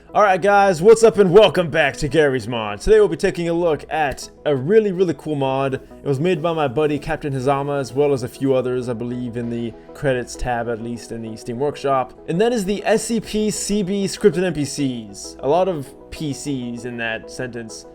Alright guys, what's up and welcome back to Gary's Mod. Today we'll be taking a look at a really cool mod. It was made by my buddy Captain Hazama as well as a few others, I believe in the credits tab at least in the Steam Workshop. And that is the SCP-CB scripted NPCs. A lot of PCs in that sentence.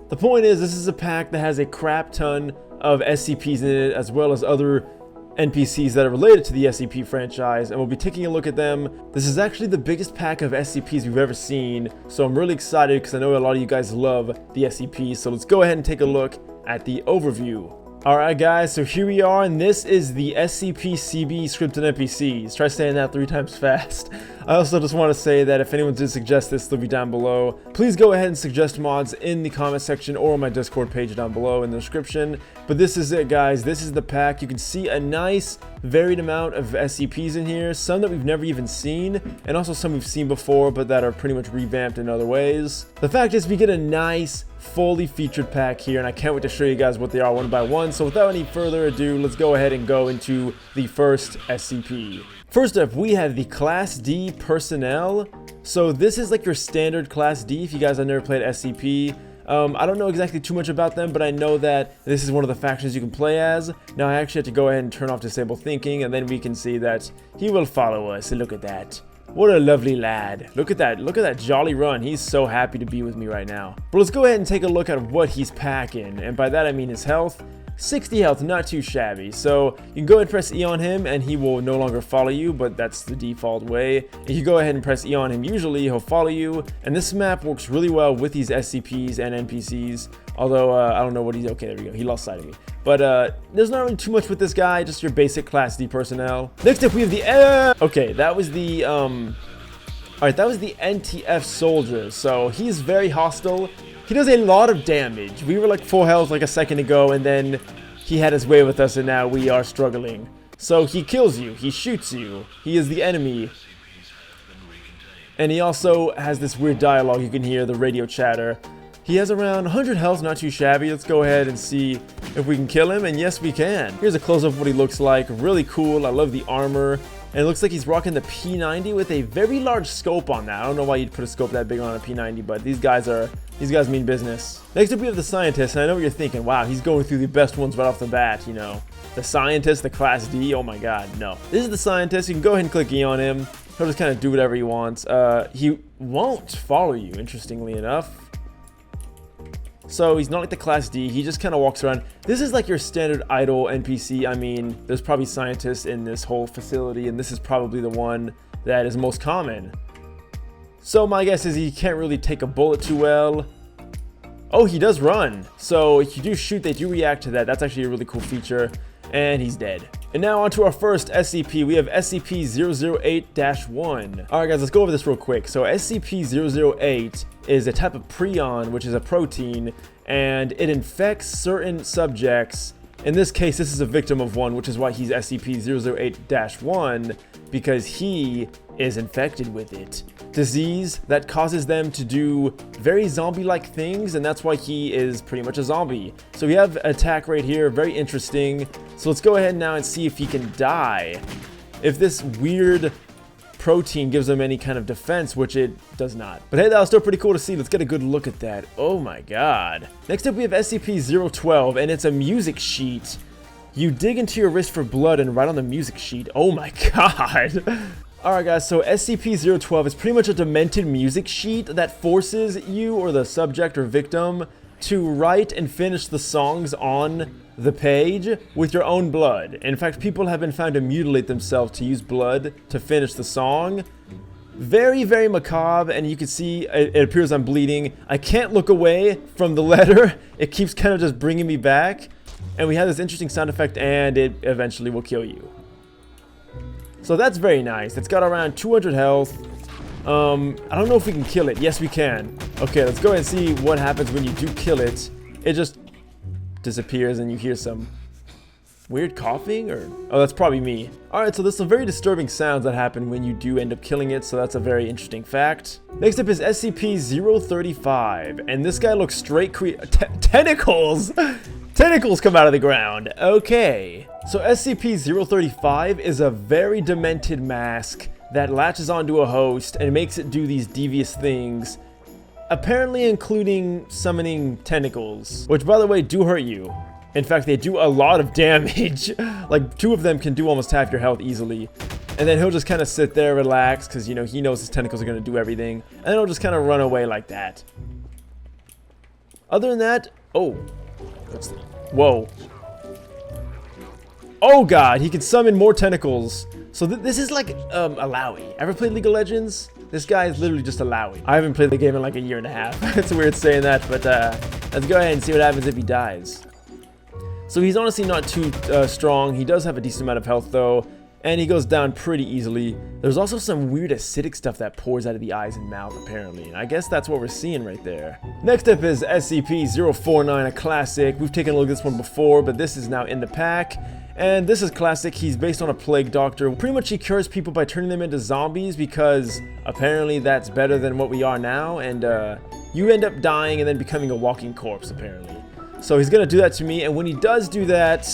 The point is, this is a pack that has a crap ton of SCPs in it as well as other NPCs that are related to the SCP franchise, and we'll be taking a look at them. This is actually the biggest pack of SCPs we've ever seen, so I'm really excited because I know a lot of you guys love the SCPs, so let's go ahead and take a look at the overview. Alright guys, so here we are, and this is the SCP-CB scripted NPCs. Try saying that 3 times fast. I also just want to say that if anyone did suggest this, they'll be down below. Please go ahead and suggest mods in the comment section or on my Discord page down below in the description. But this is it guys, this is the pack. You can see a nice varied amount of SCPs in here, some that we've never even seen, and also some we've seen before but that are pretty much revamped in other ways. The fact is we get a nice fully featured pack here, and I can't wait to show you guys what they are one by one. So without any further ado, let's go ahead and go into the first SCP. First up, we have the Class D Personnel. So this is like your standard Class D if you guys have never played SCP. I don't know exactly too much about them, but I know that this is one of the factions you can play as. Now I actually have to go ahead and turn off Disable Thinking, and then we can see that he will follow us. Look at that. What a lovely lad. Look at that jolly run. He's so happy to be with me right now. But let's go ahead and take a look at what he's packing, and by that I mean his health. 60 health, not too shabby. So you can go ahead and press E on him and he will no longer follow you, but that's the default way. If you go ahead and press E on him, usually he'll follow you. And this map works really well with these SCPs and NPCs. Although, I don't know what he's, okay, there we go. He lost sight of me. But there's not really too much with this guy, just your basic Class D personnel. Next up we have the, okay, that was the, alright, that was the NTF soldier. So he's very hostile. He does a lot of damage. We were like full health like a second ago, and then he had his way with us, and now we are struggling. So he kills you, he shoots you, he is the enemy. And he also has this weird dialogue you can hear, the radio chatter. He has around 100 health, not too shabby. Let's go ahead and see if we can kill him, and yes we can. Here's a close-up of what he looks like, really cool. I love the armor. And it looks like he's rocking the P90 with a very large scope on that. I don't know why you'd put a scope that big on a P90, but these guys mean business. Next up we have the scientist, and I know what you're thinking, wow, he's going through the best ones right off the bat, you know. The scientist, the Class D, oh my god, no. This is the scientist, you can go ahead and click E on him. He'll just kind of do whatever he wants. He won't follow you, interestingly enough. So he's not like the Class D, he just kind of walks around. This is like your standard idle NPC. I mean, there's probably scientists in this whole facility, and this is probably the one that is most common. So my guess is he can't really take a bullet too well. Oh, he does run. So if you do shoot, they do react to that. That's actually a really cool feature. And he's dead. And now on to our first SCP. We have SCP-008-1. Alright guys, let's go over this real quick. So SCP-008 is a type of prion, which is a protein, and it infects certain subjects. In this case, this is a victim of one, which is why he's SCP-008-1, because he is infected with it. Disease that causes them to do very zombie-like things, and that's why he is pretty much a zombie. So we have attack right here, very interesting. So let's go ahead now and see if he can die. If this weird protein gives him any kind of defense, which it does not. But hey, that was still pretty cool to see. Let's get a good look at that. Oh my god. Next up we have SCP-012, and it's a music sheet. You dig into your wrist for blood and write on the music sheet. Oh my god. Alright guys, so SCP-012 is pretty much a demented music sheet that forces you, or the subject or victim, to write and finish the songs on the page with your own blood. In fact, people have been found to mutilate themselves to use blood to finish the song. Very macabre, and you can see it appears I'm bleeding. I can't look away from the letter. It keeps kind of just bringing me back. And we have this interesting sound effect, and it eventually will kill you. So that's very nice. It's got around 200 health. I don't know if we can kill it. Yes, we can. Okay, let's go ahead and see what happens when you do kill it. It just disappears and you hear some weird coughing, or oh, that's probably me. Alright, so there's some very disturbing sounds that happen when you do end up killing it, so that's a very interesting fact. Next up is SCP-035, and this guy looks straight tentacles! Tentacles come out of the ground. Okay. So SCP-035 is a very demented mask that latches onto a host and makes it do these devious things, apparently including summoning tentacles, which by the way do hurt you. In fact, they do a lot of damage. Like 2 of them can do almost half your health easily. And then he'll just kind of sit there, relax, because, you know, he knows his tentacles are going to do everything. And then he'll just kind of run away like that. Other than that, oh. Whoa. Oh god, he can summon more tentacles. So this is like a Lowy. Ever played League of Legends? This guy is literally just a Lowy. I haven't played the game in like a year and a half. It's weird saying that, but let's go ahead and see what happens if he dies. So he's honestly not too strong. He does have a decent amount of health though, and he goes down pretty easily. There's also some weird acidic stuff that pours out of the eyes and mouth apparently, and I guess that's what we're seeing right there. Next up is SCP-049, a classic. We've taken a look at this one before, but this is now in the pack. And this is classic. He's based on a plague doctor. Pretty much he cures people by turning them into zombies because apparently that's better than what we are now, and you end up dying and then becoming a walking corpse apparently. So he's gonna do that to me, and when he does do that,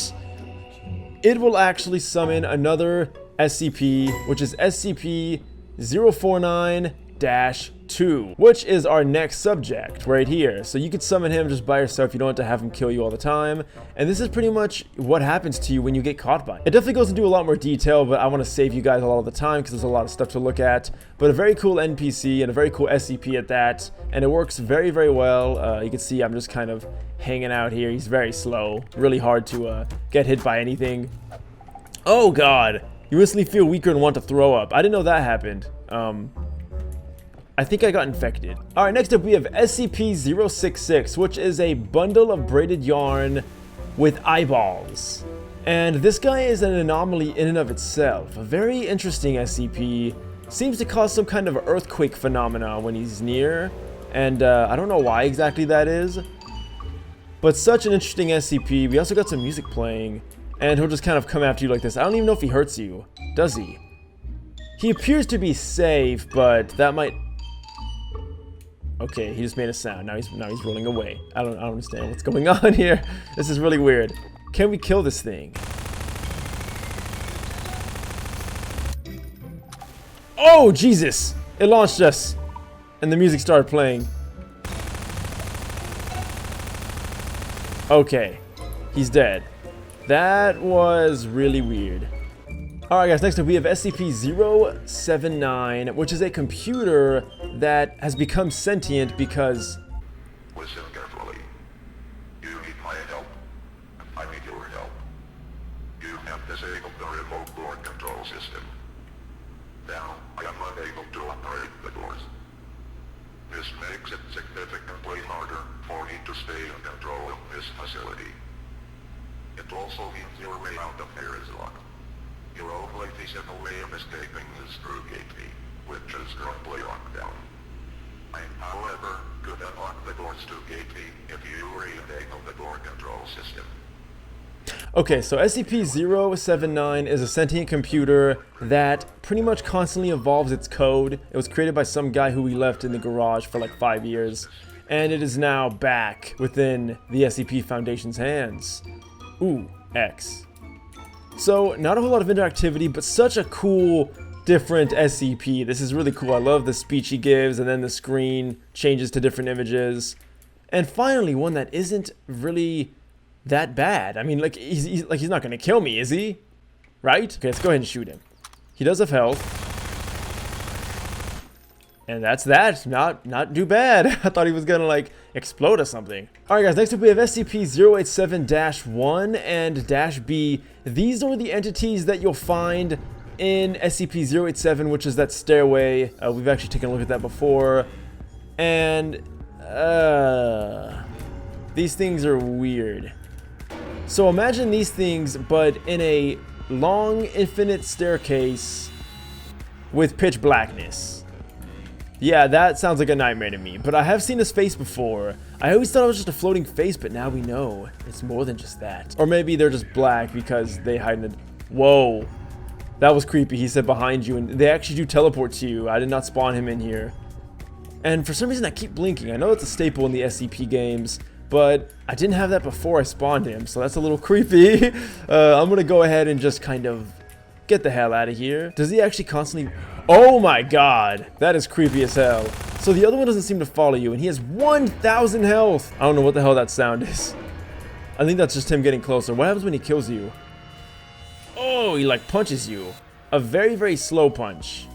it will actually summon another SCP, which is SCP-049-2, which is our next subject right here. So you could summon him just by yourself. You don't have to have him kill you all the time. And this is pretty much what happens to you when you get caught by it. It definitely goes into a lot more detail, but I want to save you guys a lot of the time because there's a lot of stuff to look at. But a very cool NPC and a very cool SCP at that. And it works very, very well. You can see I'm just kind of hanging out here. He's very slow. Really hard to get hit by anything. Oh god. You instantly feel weaker and want to throw up. I didn't know that happened. I think I got infected. Alright, next up we have SCP-066, which is a bundle of braided yarn with eyeballs. And this guy is an anomaly in and of itself. A very interesting SCP. Seems to cause some kind of earthquake phenomena when he's near. And I don't know why exactly that is. But such an interesting SCP. We also got some music playing. And he'll just kind of come after you like this. I don't even know if he hurts you. Does he? He appears to be safe, but that might... Okay, he just made a sound. Now he's rolling away. I don't understand what's going on here. This is really weird. Can we kill this thing? Oh, Jesus! It launched us. And the music started playing. Okay. He's dead. That was really weird. Alright guys, next up we have SCP-079, which is a computer that has become sentient because... Listen carefully. You need my help. I need your help. You have disabled the remote door control system. Now, I am unable to operate the doors. This makes it significantly harder for me to stay in control of this facility. It also means your way out of here is locked. Your only feasible way of escaping is through Gate B, which is currently locked down. I, however, could unlock the doors to Gate B if you re-enable the door control system. Okay, so SCP-079 is a sentient computer that pretty much constantly evolves its code. It was created by some guy who we left in the garage for like 5 years, and it is now back within the SCP Foundation's hands. Ooh, X. So, not a whole lot of interactivity, but such a cool, different SCP. This is really cool. I love the speech he gives, and then the screen changes to different images. And finally, one that isn't really that bad. I mean, like, he's not gonna kill me, is he? Right? Okay, let's go ahead and shoot him. He does have health. And that's that. Not too bad. I thought he was gonna, like, explode or something. Alright guys, next up we have SCP-087-1 and -B. These are the entities that you'll find in SCP-087, which is that stairway. We've actually taken a look at that before. And, these things are weird. So imagine these things, but in a long, infinite staircase with pitch blackness. Yeah, that sounds like a nightmare to me, but I have seen this face before. I always thought it was just a floating face, but now we know it's more than just that. Or maybe they're just black because they hide in the... Whoa. That was creepy. He said behind you, and they actually do teleport to you. I did not spawn him in here. And for some reason, I keep blinking. I know it's a staple in the SCP games, but I didn't have that before I spawned him, so that's a little creepy. I'm gonna go ahead and just kind of get the hell out of here. Does he actually constantly... Oh my god, that is creepy as hell. So the other one doesn't seem to follow you, and he has 1,000 health. I don't know what the hell that sound is. I think that's just him getting closer. What happens when he kills you? Oh, he like punches you. A very, very slow punch.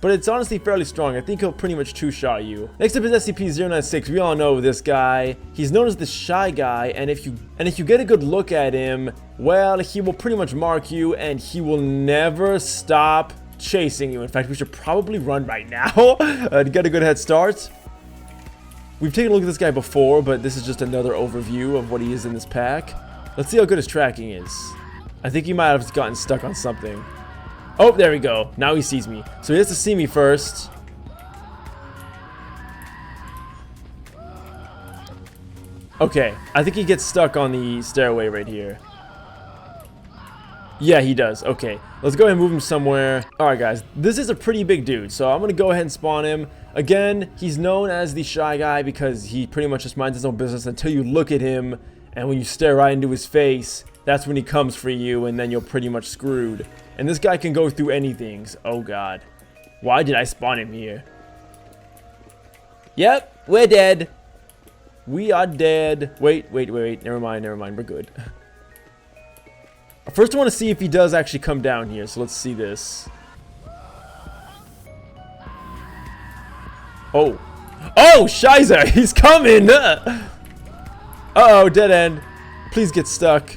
But it's honestly fairly strong. I think he'll pretty much two-shot you. Next up is SCP-096. We all know this guy. He's known as the Shy Guy, and if you get a good look at him, well, he will pretty much mark you, and he will never stop chasing you. In fact, we should probably run right now to get a good head start. We've taken a look at this guy before, but this is just another overview of what he is in this pack. Let's see how good his tracking is. I think he might have gotten stuck on something. Oh, there we go. Now he sees me. So he has to see me first. Okay, I think he gets stuck on the stairway right here. Yeah, he does. Okay, let's go ahead and move him somewhere. Alright guys, this is a pretty big dude, so I'm going to go ahead and spawn him. Again, he's known as the Shy Guy because he pretty much just minds his own business until you look at him, and when you stare right into his face, that's when he comes for you, and then you're pretty much screwed. And this guy can go through anything. Oh god. Why did I spawn him here? Yep, we're dead. We are dead. Wait. Never mind. We're good. First, I want to see if he does actually come down here. So let's see this. Oh, Shiza, he's coming. Uh-oh, dead end. Please get stuck.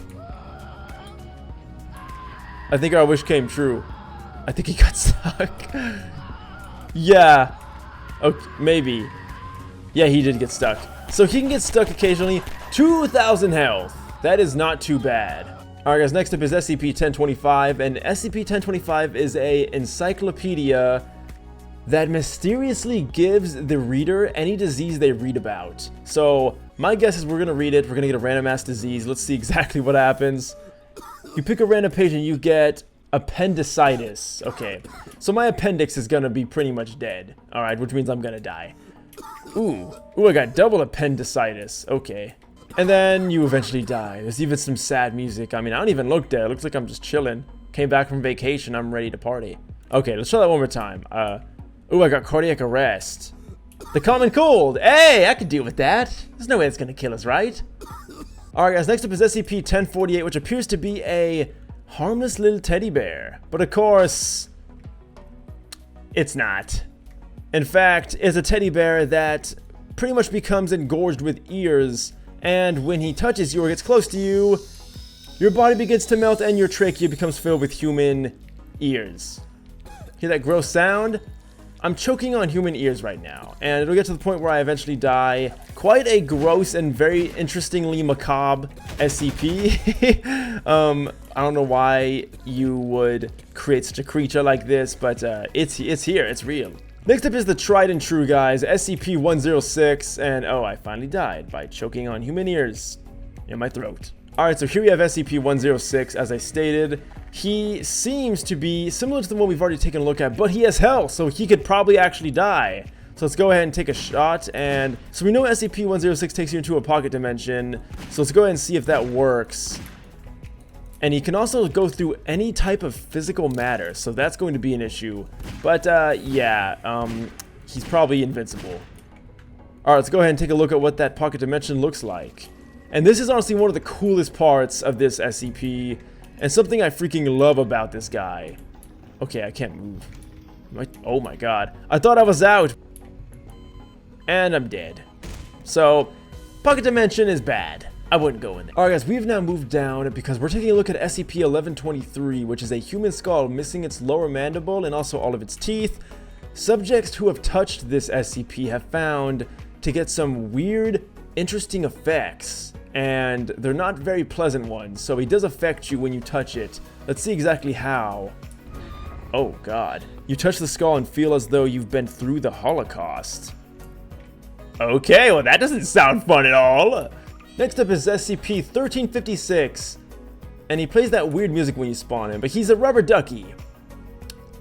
I think our wish came true. I think he got stuck. Yeah. Okay, maybe. Yeah, he did get stuck. So he can get stuck occasionally. 2,000 health. That is not too bad. Alright guys, next up is SCP-1025, and SCP-1025 is a encyclopedia that mysteriously gives the reader any disease they read about. So, my guess is we're going to read it, we're going to get a random ass disease, let's see exactly what happens. You pick a random page and you get appendicitis. Okay, so my appendix is going to be pretty much dead, alright, which means I'm going to die. Ooh, I got double appendicitis, okay. And then you eventually die. There's even some sad music. I mean, I don't even look dead. It looks like I'm just chilling. Came back from vacation. I'm ready to party. Okay, let's try that one more time. Ooh, I got cardiac arrest. The common cold. Hey, I could deal with that. There's no way it's gonna kill us, right? Alright guys, next up is SCP-1048, which appears to be a harmless little teddy bear. But of course, it's not. In fact, it's a teddy bear that pretty much becomes engorged with ears. And when he touches you or gets close to you, your body begins to melt and your trachea becomes filled with human ears. Hear that gross sound? I'm choking on human ears right now, and it'll get to the point where I eventually die. Quite a gross and very interestingly macabre SCP. I don't know why you would create such a creature like this, but it's here, it's real. Next up is the tried and true guys, SCP-106, and oh, I finally died by choking on human ears in my throat. Alright, so here we have SCP-106, as I stated. He seems to be similar to the one we've already taken a look at, but he has health, so he could probably actually die. So let's go ahead and take a shot, and so we know SCP-106 takes you into a pocket dimension, so let's go ahead and see if that works. And he can also go through any type of physical matter, so that's going to be an issue. But, he's probably invincible. Alright, let's go ahead and take a look at what that pocket dimension looks like. And this is honestly one of the coolest parts of this SCP, and something I freaking love about this guy. Okay, I can't move. Oh my god. I thought I was out! And I'm dead. So, pocket dimension is bad. I wouldn't go in there. Alright guys, we've now moved down because we're taking a look at SCP-1123, which is a human skull missing its lower mandible and also all of its teeth. Subjects who have touched this SCP have found to get some weird, interesting effects, and they're not very pleasant ones, so it does affect you when you touch it. Let's see exactly how. Oh god. You touch the skull and feel as though you've been through the Holocaust. Okay, well that doesn't sound fun at all. Next up is SCP-1356, and he plays that weird music when you spawn him, but he's a rubber ducky.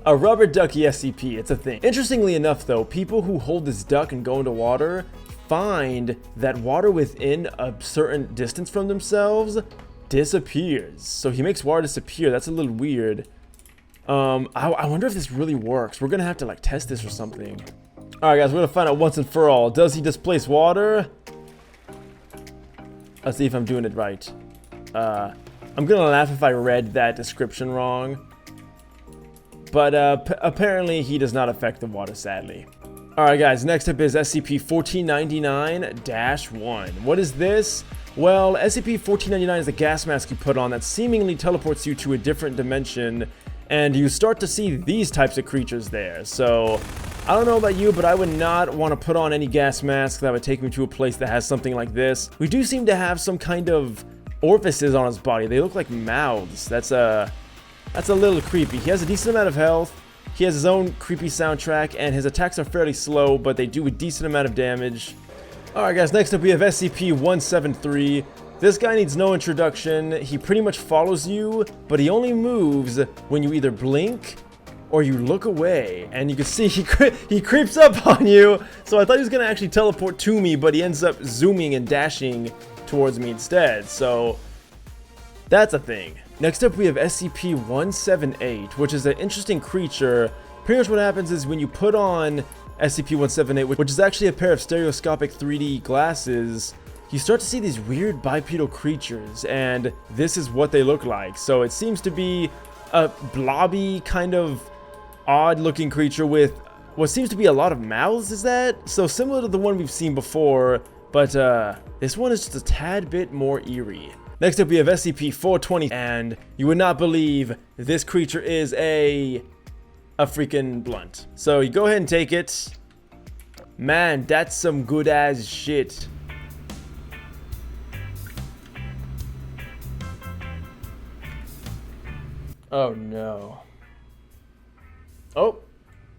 A rubber ducky SCP, it's a thing. Interestingly enough though, people who hold this duck and go into water find that water within a certain distance from themselves disappears. So he makes water disappear, that's a little weird. I wonder if this really works. We're gonna have to like test this or something. Alright guys, we're gonna find out once and for all. Does he displace water? Let's see if I'm doing it right. I'm gonna laugh if I read that description wrong. But apparently he does not affect the water, sadly. Alright guys, next up is SCP-1499-1. What is this? Well, SCP-1499 is a gas mask you put on that seemingly teleports you to a different dimension, and you start to see these types of creatures there. So, I don't know about you, but I would not want to put on any gas mask that would take me to a place that has something like this. We do seem to have some kind of orifices on his body. They look like mouths. That's a little creepy. He has a decent amount of health. He has his own creepy soundtrack, and his attacks are fairly slow, but they do a decent amount of damage. Alright guys, next up we have SCP-173. This guy needs no introduction. He pretty much follows you, but he only moves when you either blink or you look away. And you can see he creeps up on you. So I thought he was going to actually teleport to me, but he ends up zooming and dashing towards me instead. So that's a thing. Next up we have SCP-178, which is an interesting creature. Pretty much what happens is when you put on SCP-178, which is actually a pair of stereoscopic 3D glasses, you start to see these weird bipedal creatures, and this is what they look like. So it seems to be a blobby, kind of odd-looking creature with what seems to be a lot of mouths, is that? So similar to the one we've seen before, but this one is just a tad bit more eerie. Next up we have SCP-420, and you would not believe this creature is a freaking blunt. So you go ahead and take it. Man, that's some good ass shit. Oh no. Oh,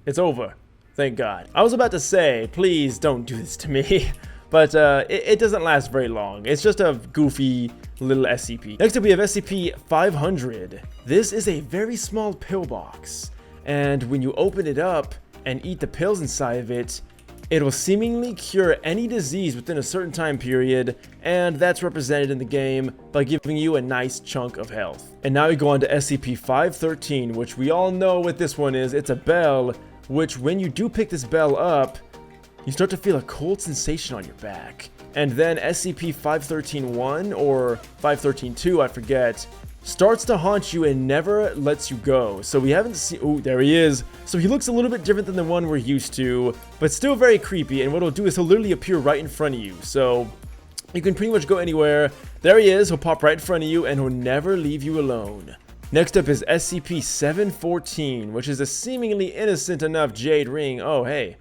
it's over. Thank God. I was about to say, please don't do this to me. But it doesn't last very long. It's just a goofy little SCP. Next up we have SCP-500. This is a very small pillbox. And when you open it up and eat the pills inside of it, it will seemingly cure any disease within a certain time period, and that's represented in the game by giving you a nice chunk of health. And now we go on to SCP-513, which we all know what this one is. It's a bell, which when you do pick this bell up, you start to feel a cold sensation on your back. And then SCP-513-1 or 513-2, I forget, starts to haunt you and never lets you go. So we haven't seen... Oh, there he is. So he looks a little bit different than the one we're used to, but still very creepy. And what he'll do is he'll literally appear right in front of you. So you can pretty much go anywhere. There he is. He'll pop right in front of you and he'll never leave you alone. Next up is SCP-714, which is a seemingly innocent enough jade ring. Oh, hey.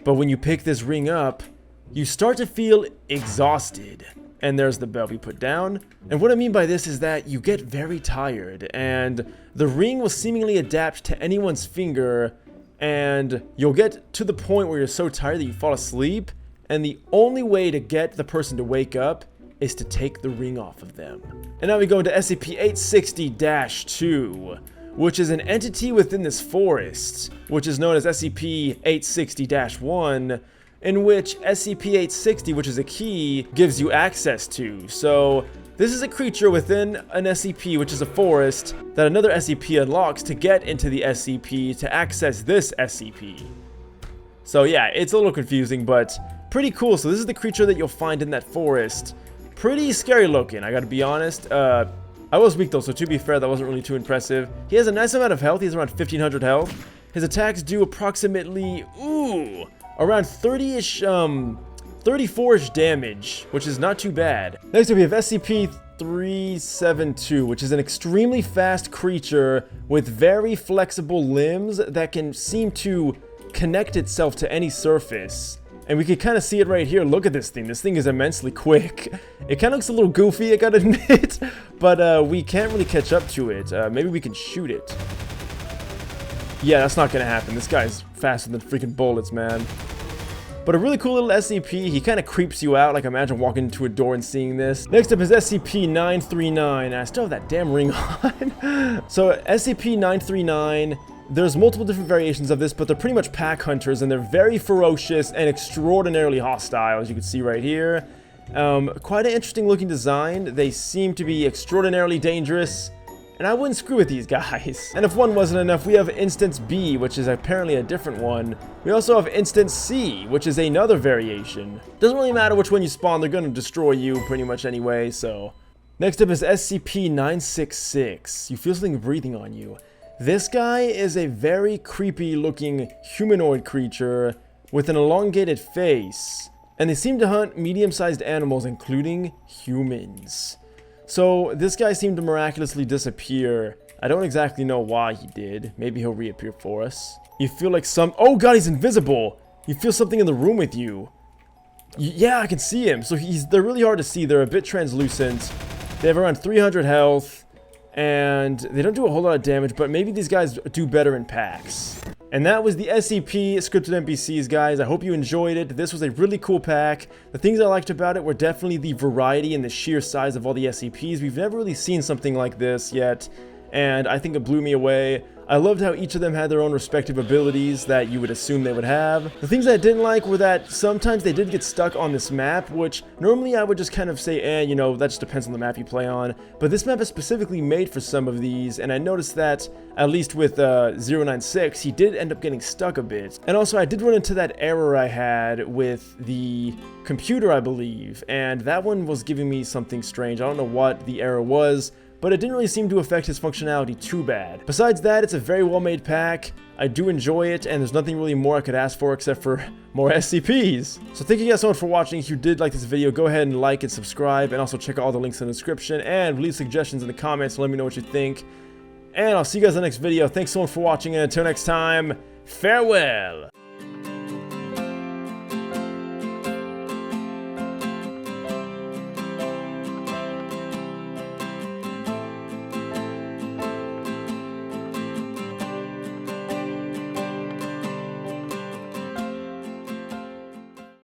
But when you pick this ring up, you start to feel exhausted. And there's the bell we put down. And what I mean by this is that you get very tired, and the ring will seemingly adapt to anyone's finger, and you'll get to the point where you're so tired that you fall asleep, and the only way to get the person to wake up is to take the ring off of them. And now we go into SCP-860-2, which is an entity within this forest, which is known as SCP-860-1, in which SCP-860, which is a key, gives you access to. So this is a creature within an SCP, which is a forest, that another SCP unlocks to get into the SCP to access this SCP. So yeah, it's a little confusing, but pretty cool. So this is the creature that you'll find in that forest. Pretty scary looking, I gotta be honest. I was weak though, so to be fair, that wasn't really too impressive. He has a nice amount of health. He has around 1500 health. His attacks do approximately, around 30-ish, 34-ish damage, which is not too bad. Next up we have SCP-372, which is an extremely fast creature with very flexible limbs that can seem to connect itself to any surface. And we can kind of see it right here. Look at this thing. This thing is immensely quick. It kind of looks a little goofy, I gotta admit, but we can't really catch up to it. Maybe we can shoot it. Yeah, that's not gonna happen. This guy's faster than freaking bullets, man. But a really cool little SCP. He kind of creeps you out. Like, imagine walking into a door and seeing this. Next up is SCP-939. I still have that damn ring on. So, SCP-939, there's multiple different variations of this, but they're pretty much pack hunters, and they're very ferocious and extraordinarily hostile, as you can see right here. Quite an interesting looking design. They seem to be extraordinarily dangerous, and I wouldn't screw with these guys. And if one wasn't enough, we have Instance B, which is apparently a different one. We also have Instance C, which is another variation. Doesn't really matter which one you spawn, they're gonna destroy you pretty much anyway, so. Next up is SCP-966. You feel something breathing on you. This guy is a very creepy looking humanoid creature with an elongated face. And they seem to hunt medium-sized animals, including humans. So this guy seemed to miraculously disappear. I don't exactly know why he did. Maybe he'll reappear for us. You feel like oh god, he's invisible! You feel something in the room with you. Yeah, I can see him. So they're really hard to see. They're a bit translucent. They have around 300 health. And they don't do a whole lot of damage, but maybe these guys do better in packs. And that was the SCP Scripted NPCs, guys. I hope you enjoyed it. This was a really cool pack. The things I liked about it were definitely the variety and the sheer size of all the SCPs. We've never really seen something like this yet, and I think it blew me away. I loved how each of them had their own respective abilities that you would assume they would have. The things I didn't like were that sometimes they did get stuck on this map, which normally I would just kind of say, you know, that just depends on the map you play on. But this map is specifically made for some of these, and I noticed that, at least with 096, he did end up getting stuck a bit. And also, I did run into that error I had with the computer, I believe, and that one was giving me something strange. I don't know what the error was, but it didn't really seem to affect his functionality too bad. Besides that, it's a very well-made pack. I do enjoy it, and there's nothing really more I could ask for except for more SCPs. So thank you guys so much for watching. If you did like this video, go ahead and like and subscribe, and also check out all the links in the description, and leave suggestions in the comments and let me know what you think. And I'll see you guys in the next video. Thanks so much for watching, and until next time, farewell!